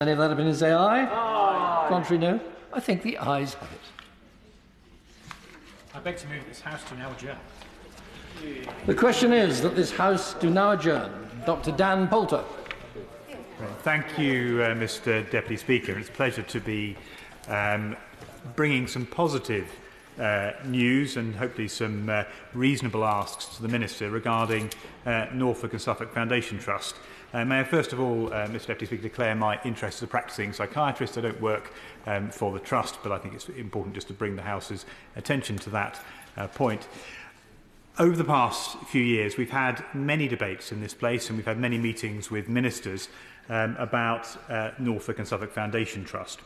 Any of that opinion say aye? Aye. Contrary, no? I think the ayes have it. I beg to move that this House to now adjourn. The question is that this House do now adjourn. Dr. Dan Poulter. Thank you, Mr. Deputy Speaker. It's a pleasure to be bringing some positive news and hopefully some reasonable asks to the Minister regarding Norfolk and Suffolk Foundation Trust. May I first of all, Mr. Deputy Speaker, declare my interest as a practising psychiatrist. I don't work for the Trust, but I think it's important just to bring the House's attention to that point. Over the past few years, we've had many debates in this place and we've had many meetings with ministers about Norfolk and Suffolk Foundation Trust.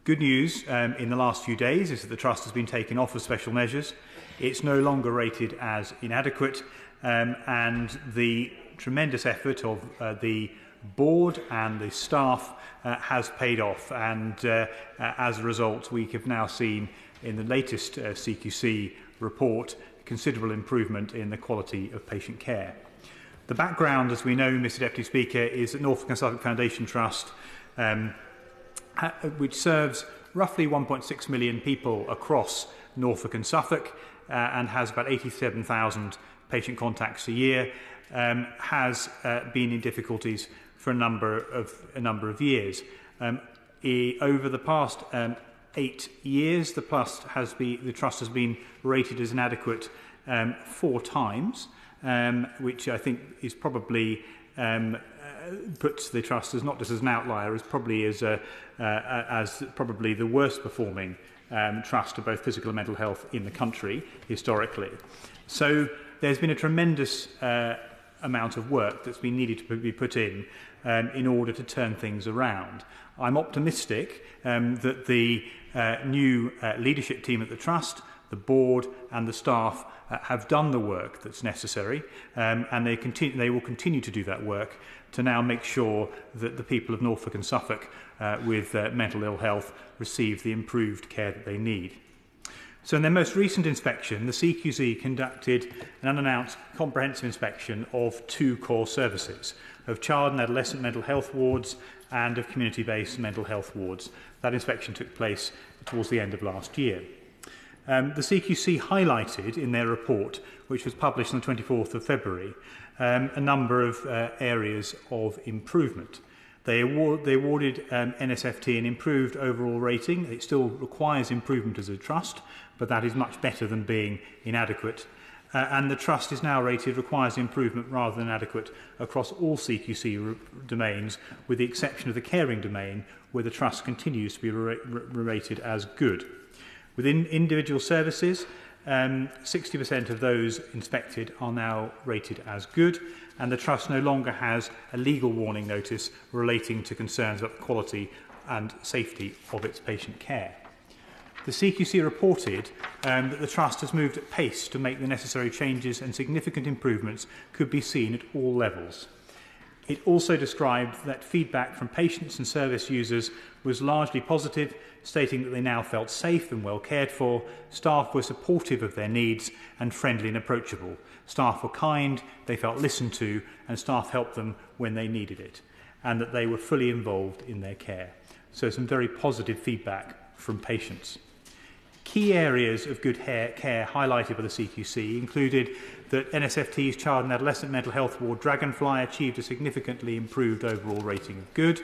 Good news in the last few days is that the Trust has been taken off of special measures. It's no longer rated as inadequate, and the tremendous effort of the board and the staff has paid off, and as a result we have now seen in the latest CQC report considerable improvement in the quality of patient care. The background, as we know, Mr. Deputy Speaker, is that Norfolk and Suffolk Foundation Trust, which serves roughly 1.6 million people across Norfolk and Suffolk and has about 87,000 patient contacts a year, has been in difficulties for a number of years. Over the past 8 years, the Trust has been rated as inadequate 4 times, which I think is probably puts the Trust as not just as an outlier, as probably as probably the worst performing trust of both physical and mental health in the country historically. So there's been a tremendous amount of work that's been needed to be put in order to turn things around. I'm optimistic that the new leadership team at the Trust, the board and the staff have done the work that's necessary, and they will continue to do that work to now make sure that the people of Norfolk and Suffolk with mental ill health receive the improved care that they need. So in their most recent inspection, the CQC conducted an unannounced comprehensive inspection of 2 core services, of child and adolescent mental health wards and of community-based mental health wards. That inspection took place towards the end of last year. The CQC highlighted in their report, which was published on the 24th of February, a number of areas of improvement. They awarded NSFT an improved overall rating. It still requires improvement as a trust, but that is much better than being inadequate. And the Trust is now rated requires improvement rather than adequate across all CQC domains, with the exception of the caring domain, where the Trust continues to be rated as good. Within individual services, 60% of those inspected are now rated as good, and the Trust no longer has a legal warning notice relating to concerns about the quality and safety of its patient care. The CQC reported that the Trust has moved at pace to make the necessary changes, and significant improvements could be seen at all levels. It also described that feedback from patients and service users was largely positive, stating that they now felt safe and well cared for, staff were supportive of their needs and friendly and approachable. Staff were kind, they felt listened to, and staff helped them when they needed it, and that they were fully involved in their care. So some very positive feedback from patients. Key areas of good care highlighted by the CQC included that NSFT's child and adolescent mental health ward Dragonfly achieved a significantly improved overall rating of good.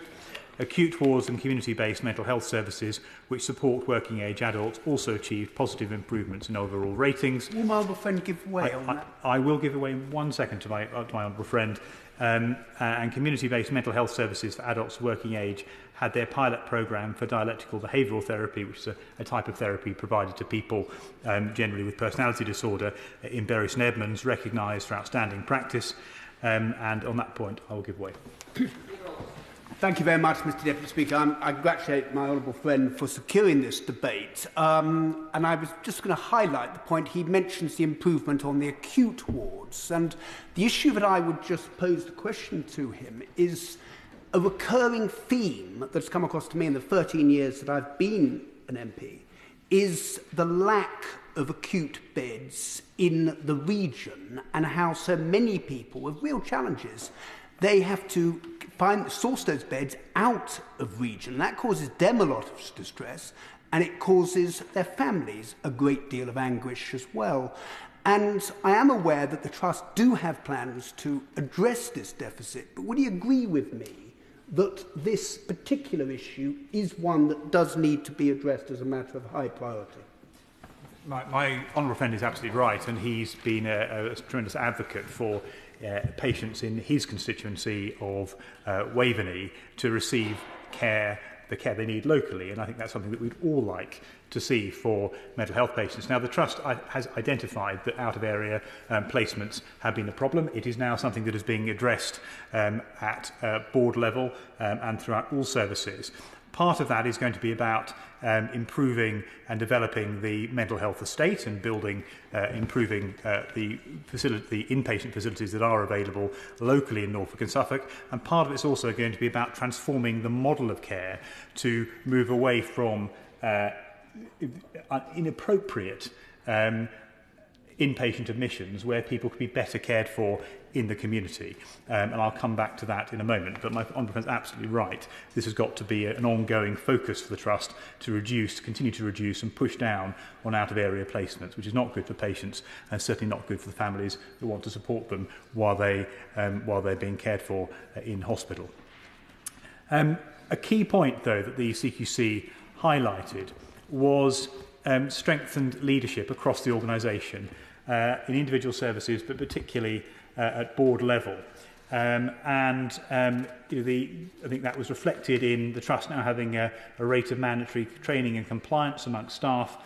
Acute wards and community-based mental health services, which support working-age adults, also achieved positive improvements in overall ratings. Will my honourable friend give way on that? I will give away 1 second to my honourable friend. And community-based mental health services for adults working age had their pilot programme for dialectical behavioural therapy, which is a type of therapy provided to people generally with personality disorder in Bury St Edmunds, recognised for outstanding practice. And on that point, I will give way. Thank you very much, Mr. Deputy Speaker. I congratulate my honourable friend for securing this debate. And I was just going to highlight the point he mentions the improvement on the acute wards. And the issue that I would just pose the question to him is a recurring theme that's come across to me in the 13 years that I've been an MP, is the lack of acute beds in the region and how so many people with real challenges they have to source those beds out of region. That causes them a lot of distress, and it causes their families a great deal of anguish as well. And I am aware that the Trust do have plans to address this deficit, but would you agree with me that this particular issue is one that does need to be addressed as a matter of high priority? My honourable friend is absolutely right, and he's been a tremendous advocate for patients in his constituency of Waveney to receive the care they need locally, and I think that's something that we'd all like to see for mental health patients. Now, the Trust has identified that out-of-area placements have been a problem. It is now something that is being addressed at board level and throughout all services. Part of that is going to be about improving and developing the mental health estate and improving the inpatient facilities that are available locally in Norfolk and Suffolk. And part of it's also going to be about transforming the model of care to move away from inappropriate inpatient admissions where people could be better cared for in the community. And I'll come back to that in a moment. But my honourable friend is absolutely right. This has got to be an ongoing focus for the Trust to continue to reduce and push down on out-of-area placements, which is not good for patients and certainly not good for the families who want to support them while they're being cared for in hospital. A key point, though, that the CQC highlighted was strengthened leadership across the organisation in individual services, but particularly at board level. I think that was reflected in the Trust now having a rate of mandatory training and compliance amongst staff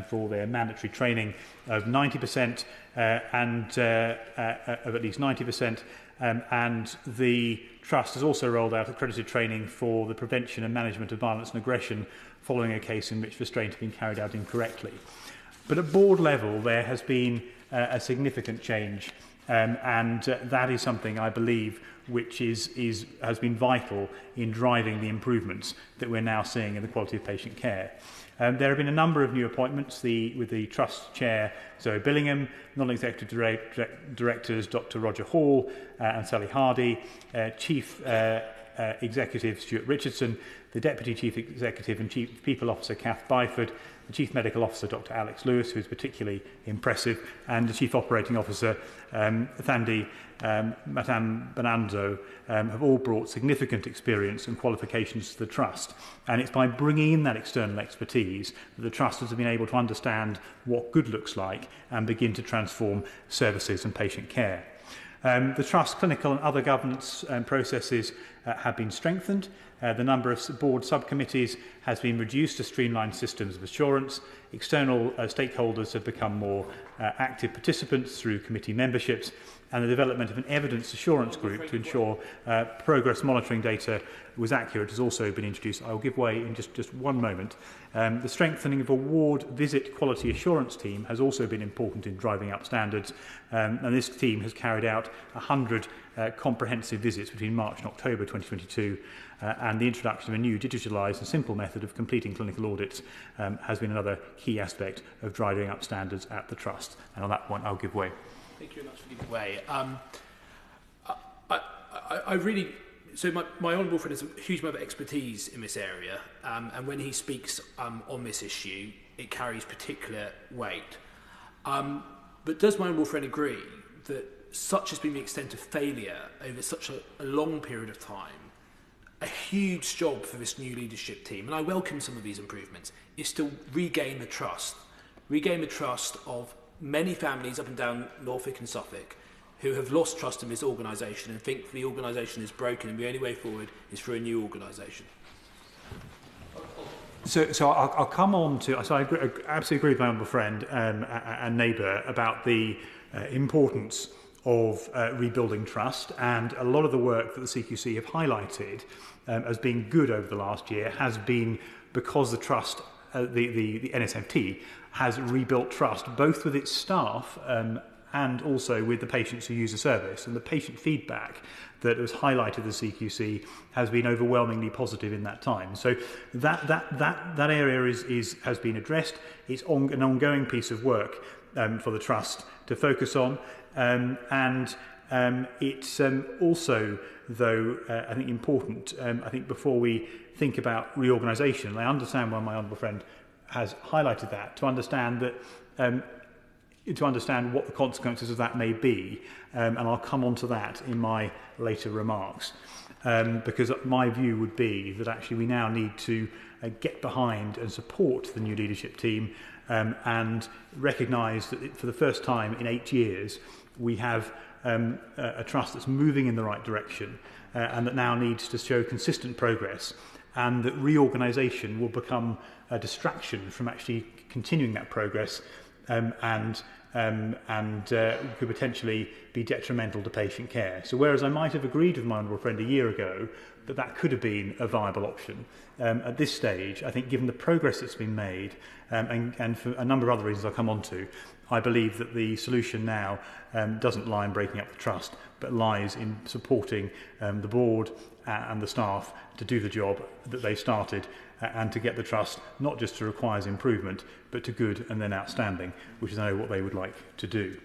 for their mandatory training of 90% of at least 90%. And the Trust has also rolled out accredited training for the prevention and management of violence and aggression following a case in which restraint had been carried out incorrectly. But at board level, there has been a significant change, and that is something I believe which has been vital in driving the improvements that we're now seeing in the quality of patient care. There have been a number of new appointments with the Trust Chair, Zoe Billingham, Non-Executive Directors Dr Roger Hall and Sally Hardy, Chief Executive Stuart Richardson, the Deputy Chief Executive and Chief People Officer Kath Byford, the Chief Medical Officer Dr Alex Lewis, who is particularly impressive, and the Chief Operating Officer Thandi Matambananzo have all brought significant experience and qualifications to the Trust. And it's by bringing in that external expertise that the Trust has been able to understand what good looks like and begin to transform services and patient care. The Trust clinical and other governance processes have been strengthened. The number of board subcommittees has been reduced to streamline systems of assurance. External stakeholders have become more active participants through committee memberships, and the development of an evidence assurance group to ensure progress monitoring data was accurate has also been introduced. I will give way in just one moment. The strengthening of a ward visit quality assurance team has also been important in driving up standards, and this team has carried out 100 comprehensive visits between March and October 2022, and the introduction of a new digitalised and simple method of completing clinical audits has been another key aspect of driving up standards at the Trust. And on that point, I'll give way. Thank you very much for giving way. I really, so my honourable friend has a huge amount of expertise in this area, and when he speaks on this issue, it carries particular weight. But does my honourable friend agree that such has been the extent of failure over such a long period of time? A huge job for this new leadership team, and I welcome some of these improvements, is to regain the trust of many families up and down Norfolk and Suffolk who have lost trust in this organisation and think the organisation is broken and the only way forward is through a new organisation. So I'll come on to. So I absolutely agree with my honourable friend and neighbour about the importance of rebuilding trust, and a lot of the work that the CQC have highlighted as being good over the last year has been because the trust, the NSMT, has rebuilt trust both with its staff and also with the patients who use the service. And the patient feedback that was highlighted at the CQC has been overwhelmingly positive in that time. So that area has been addressed. It's an ongoing piece of work for the trust to focus on, and It's also, though, I think important, I think before we think about reorganisation, and I understand why my honourable friend has highlighted that, to understand what the consequences of that may be, and I'll come on to that in my later remarks, because my view would be that actually we now need to get behind and support the new leadership team, and recognise that for the first time in 8 years we have a trust that's moving in the right direction, and that now needs to show consistent progress, and that reorganisation will become a distraction from actually continuing that progress, and could potentially be detrimental to patient care. So whereas I might have agreed with my honourable friend a year ago that could have been a viable option, at this stage, I think given the progress that's been made, and for a number of other reasons I'll come on to, I believe that the solution now doesn't lie in breaking up the trust, but lies in supporting the board and the staff to do the job that they started, and to get the trust not just to requires improvement, but to good and then outstanding, which is I know what they would like to do.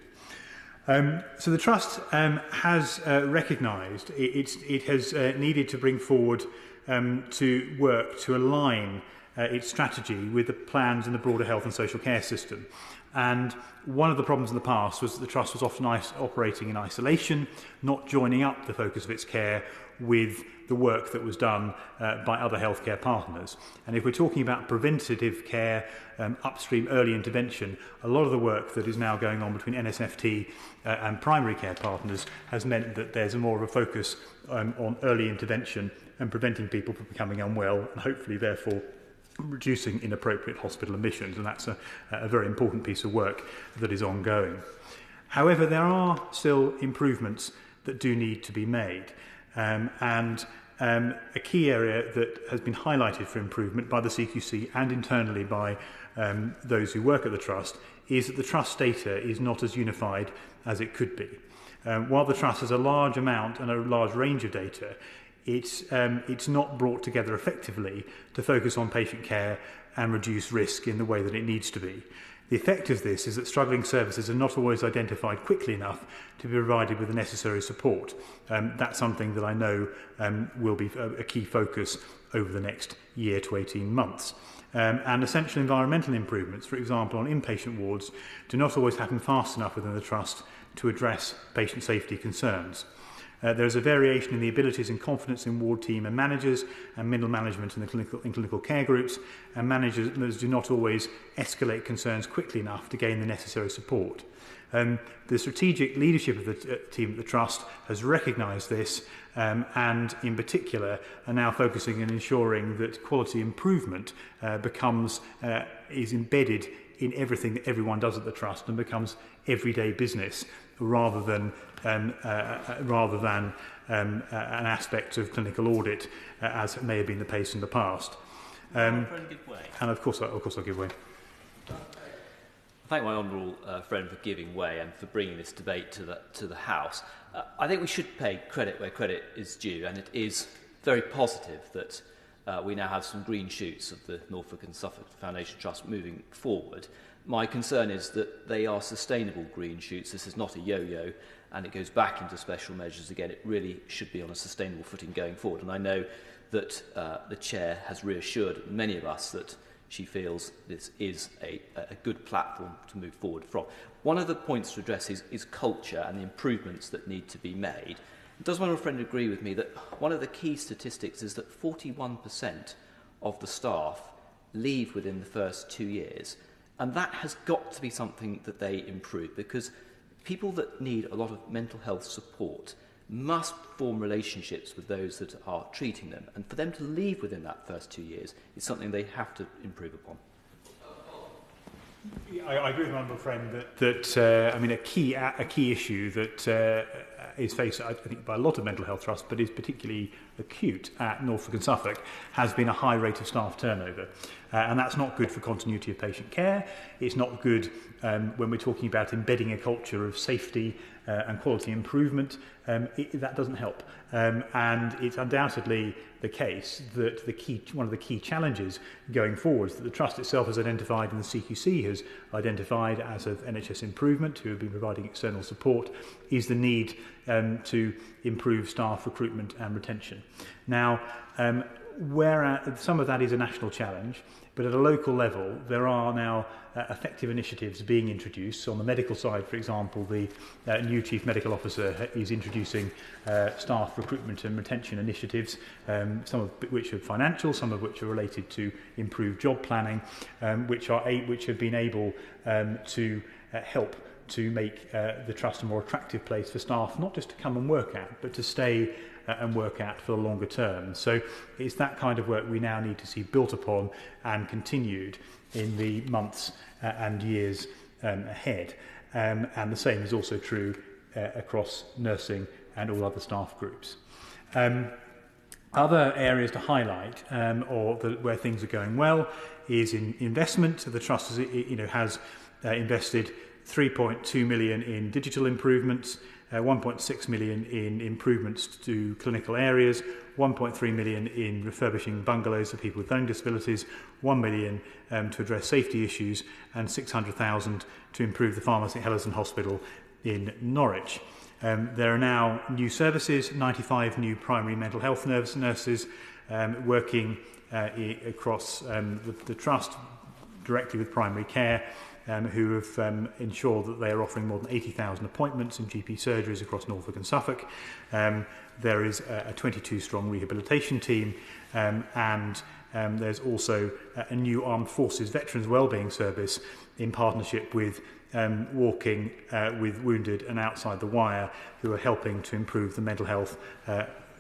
So the trust has recognised it has needed to bring forward to work to align its strategy with the plans in the broader health and social care system. And one of the problems in the past was that the trust was often operating in isolation, not joining up the focus of its care with the work that was done by other healthcare partners. And if we're talking about preventative care, upstream early intervention, a lot of the work that is now going on between NSFT and primary care partners has meant that there's more of a focus on early intervention and preventing people from becoming unwell, and hopefully therefore reducing inappropriate hospital admissions, and that's a very important piece of work that is ongoing. However, there are still improvements that do need to be made, and a key area that has been highlighted for improvement by the CQC and internally by those who work at the Trust is that the Trust data is not as unified as it could be. While the Trust has a large amount and a large range of data, it's not brought together effectively to focus on patient care and reduce risk in the way that it needs to be. The effect of this is that struggling services are not always identified quickly enough to be provided with the necessary support. That's something that I know will be a key focus over the next year to 18 months. And essential environmental improvements, for example, on inpatient wards, do not always happen fast enough within the Trust to address patient safety concerns. There is a variation in the abilities and confidence in ward team and managers and middle management in clinical care groups, and managers do not always escalate concerns quickly enough to gain the necessary support. The strategic leadership of the team at the Trust has recognised this, and in particular are now focusing on ensuring that quality improvement is embedded in everything that everyone does at the Trust and becomes everyday business rather than an aspect of clinical audit, as may have been the case in the past. And of course I'll give way. I thank my honourable friend for giving way and for bringing this debate to the House. I think we should pay credit where credit is due, and it is very positive that we now have some green shoots of the Norfolk and Suffolk Foundation Trust moving forward. My concern is that they are sustainable green shoots. This is not a yo-yo, and it goes back into special measures again. It really should be on a sustainable footing going forward. And I know that the Chair has reassured many of us that she feels this is a good platform to move forward from. One of the points to address is culture and the improvements that need to be made. Does my friend agree with me that one of the key statistics is that 41% of the staff leave within the first 2 years? And that has got to be something that they improve, because people that need a lot of mental health support must form relationships with those that are treating them. And for them to leave within that first 2 years is something they have to improve upon. I agree with my honourable friend that I mean a key issue that is faced, I think, by a lot of mental health trusts, but is particularly acute at Norfolk and Suffolk, has been a high rate of staff turnover. And that's not good for continuity of patient care. It's not good when we're talking about embedding a culture of safety and quality improvement. That doesn't help. And it's undoubtedly the case that one of the key challenges going forwards that the Trust itself has identified and the CQC has identified as of NHS Improvement, who have been providing external support, is the need to improve staff recruitment and retention. Now, some of that is a national challenge, but at a local level, there are now effective initiatives being introduced. So on the medical side, for example, the new Chief Medical Officer is introducing staff recruitment and retention initiatives, some of which are financial, some of which are related to improved job planning, which have been able to help to make the Trust a more attractive place for staff, not just to come and work at, but to stay and work at for the longer term. So it's that kind of work we now need to see built upon and continued in the months and years ahead. And the same is also true across nursing and all other staff groups. Other areas to highlight, where things are going well, is in investment. The Trust has invested 3.2 million in digital improvements, 1.6 million in improvements to clinical areas, 1.3 million in refurbishing bungalows for people with learning disabilities, 1 million to address safety issues, and 600,000 to improve the pharmacy at Hellesden Hospital in Norwich. There are now new services, 95 new primary mental health nurses working across the Trust directly with primary care, who have ensured that they are offering more than 80,000 appointments in GP surgeries across Norfolk and Suffolk. There is a 22-strong rehabilitation team, and there's also a new Armed Forces Veterans Wellbeing Service in partnership with Walking with Wounded and Outside the Wire, who are helping to improve the mental health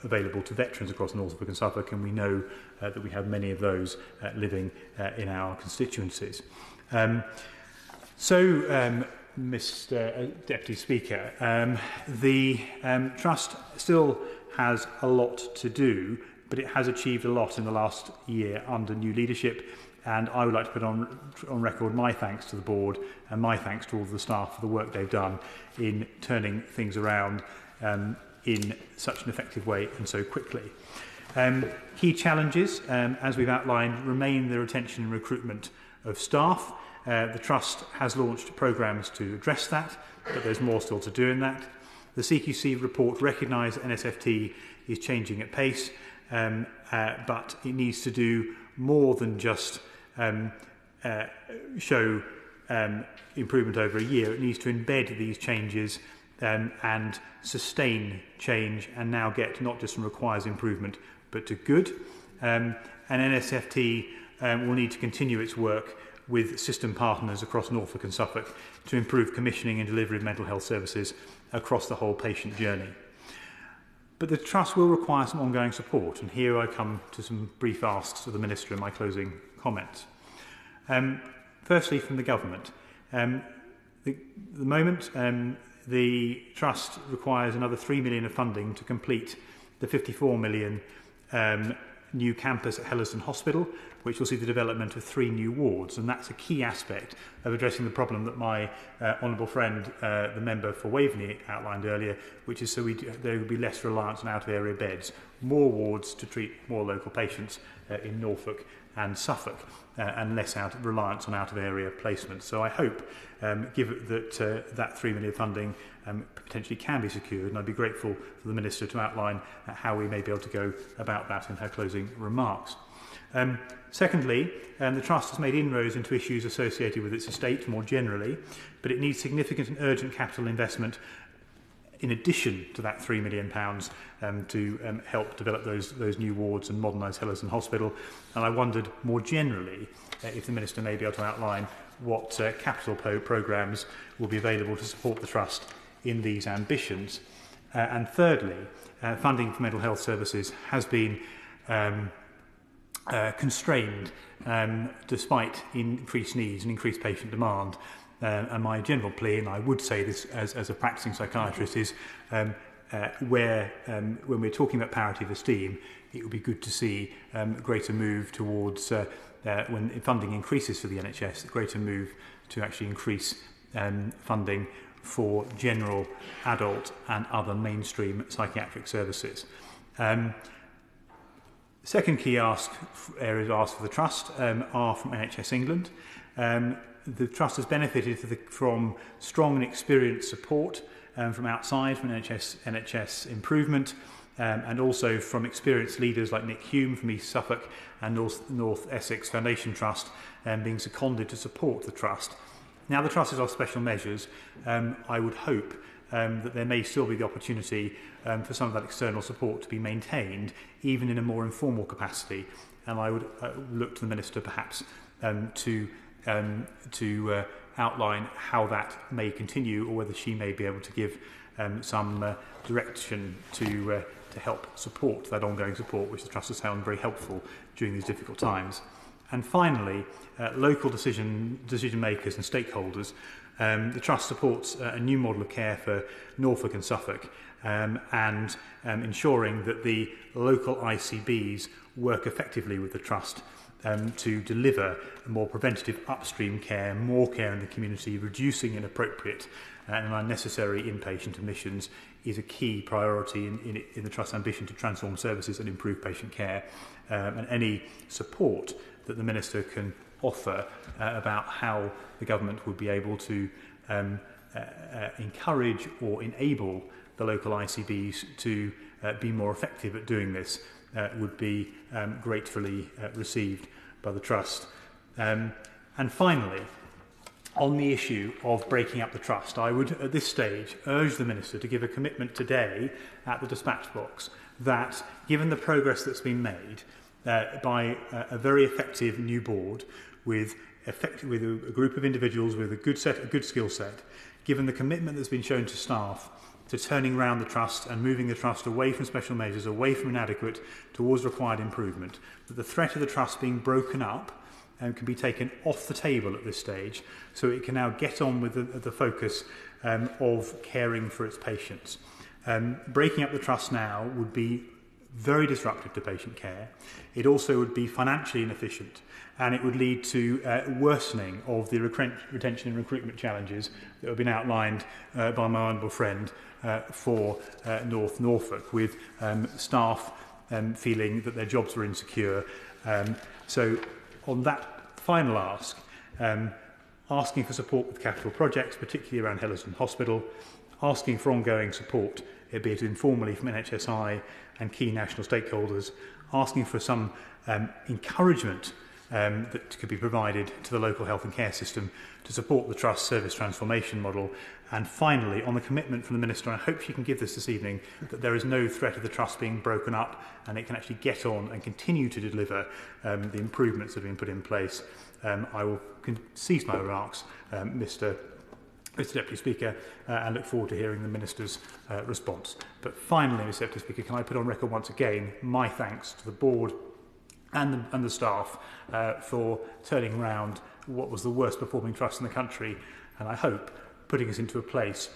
available to veterans across Norfolk and Suffolk, and we know that we have many of those living in our constituencies. Mr. Deputy Speaker, the Trust still has a lot to do, but it has achieved a lot in the last year under new leadership, and I would like to put on record my thanks to the board and my thanks to all of the staff for the work they've done in turning things around in such an effective way and so quickly. Key challenges, as we've outlined, remain the retention and recruitment of staff. The Trust has launched programmes to address that, but there's more still to do in that. The CQC report recognised that NSFT is changing at pace, but it needs to do more than just show improvement over a year. It needs to embed these changes and sustain change, and now get not just from requires improvement, but to good. And NSFT will need to continue its work with system partners across Norfolk and Suffolk to improve commissioning and delivery of mental health services across the whole patient journey. But the Trust will require some ongoing support, and here I come to some brief asks of the Minister in my closing comments. Firstly, from the Government. The moment the Trust requires another 3 million of funding to complete the 54 million new campus at Hellesden Hospital, which will see the development of 3 new wards, and that's a key aspect of addressing the problem that my honourable friend, the member for Waveney, outlined earlier, which is there will be less reliance on out-of-area beds, more wards to treat more local patients in Norfolk and Suffolk, and less reliance on out-of-area placements. So I hope, given that that 3 million funding potentially can be secured, and I'd be grateful for the Minister to outline how we may be able to go about that in her closing remarks. Secondly, the Trust has made inroads into issues associated with its estate more generally, but it needs significant and urgent capital investment in addition to that £3 million to help develop those new wards and modernise Hellesden Hospital. And I wondered more generally if the Minister may be able to outline what capital programmes will be available to support the Trust in these ambitions. And thirdly, funding for mental health services has been constrained despite increased needs and increased patient demand. And my general plea, and I would say this as a practicing psychiatrist, is when we're talking about parity of esteem, it would be good to see a greater move towards, when funding increases for the NHS, a greater move to actually increase funding for general, adult and other mainstream psychiatric services. Second key areas asked for the Trust are from NHS England. The Trust has benefited from strong and experienced support from outside, from NHS Improvement, and also from experienced leaders like Nick Hume from East Suffolk and North Essex Foundation Trust being seconded to support the Trust. Now the Trust is off special measures. I would hope that there may still be the opportunity for some of that external support to be maintained, even in a more informal capacity. And I would look to the Minister perhaps to outline how that may continue, or whether she may be able to give some direction to help support that ongoing support, which the Trust has found very helpful during these difficult times. And finally, local decision makers and stakeholders. The Trust supports a new model of care for Norfolk and Suffolk, and ensuring that the local ICBs work effectively with the Trust to deliver more preventative upstream care, more care in the community, reducing inappropriate and unnecessary inpatient admissions is a key priority in the Trust's ambition to transform services and improve patient care. And any support that the Minister can offer about how the government would be able to encourage or enable the local ICBs to be more effective at doing this would be gratefully received by the Trust. And finally, on the issue of breaking up the Trust, I would at this stage urge the Minister to give a commitment today at the dispatch box that, given the progress that's been made by a very effective new board with a group of individuals with a good skill set, given the commitment that's been shown to staff to turning around the Trust and moving the Trust away from special measures, away from inadequate, towards required improvement, that the threat of the Trust being broken up can be taken off the table at this stage, so it can now get on with the focus of caring for its patients. Breaking up the Trust now would be very disruptive to patient care. It also would be financially inefficient, and it would lead to worsening of the retention and recruitment challenges that have been outlined by my honourable friend for North Norfolk, with staff feeling that their jobs were insecure. So on that final ask, asking for support with capital projects, particularly around Hellerton Hospital, asking for ongoing support, be it informally from NHSI and key national stakeholders, asking for some encouragement that could be provided to the local health and care system to support the Trust service transformation model. And finally, on the commitment from the Minister, and I hope she can give this evening, that there is no threat of the Trust being broken up and it can actually get on and continue to deliver the improvements that have been put in place. I will cease my remarks, Mr Deputy Speaker, and look forward to hearing the Minister's response. But finally, Mr Deputy Speaker, can I put on record once again my thanks to the Board and the staff for turning around what was the worst performing Trust in the country, and I hope putting us into a place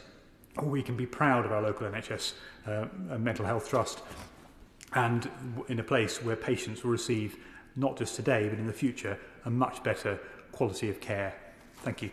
where we can be proud of our local NHS Mental Health Trust, and in a place where patients will receive, not just today but in the future, a much better quality of care. Thank you.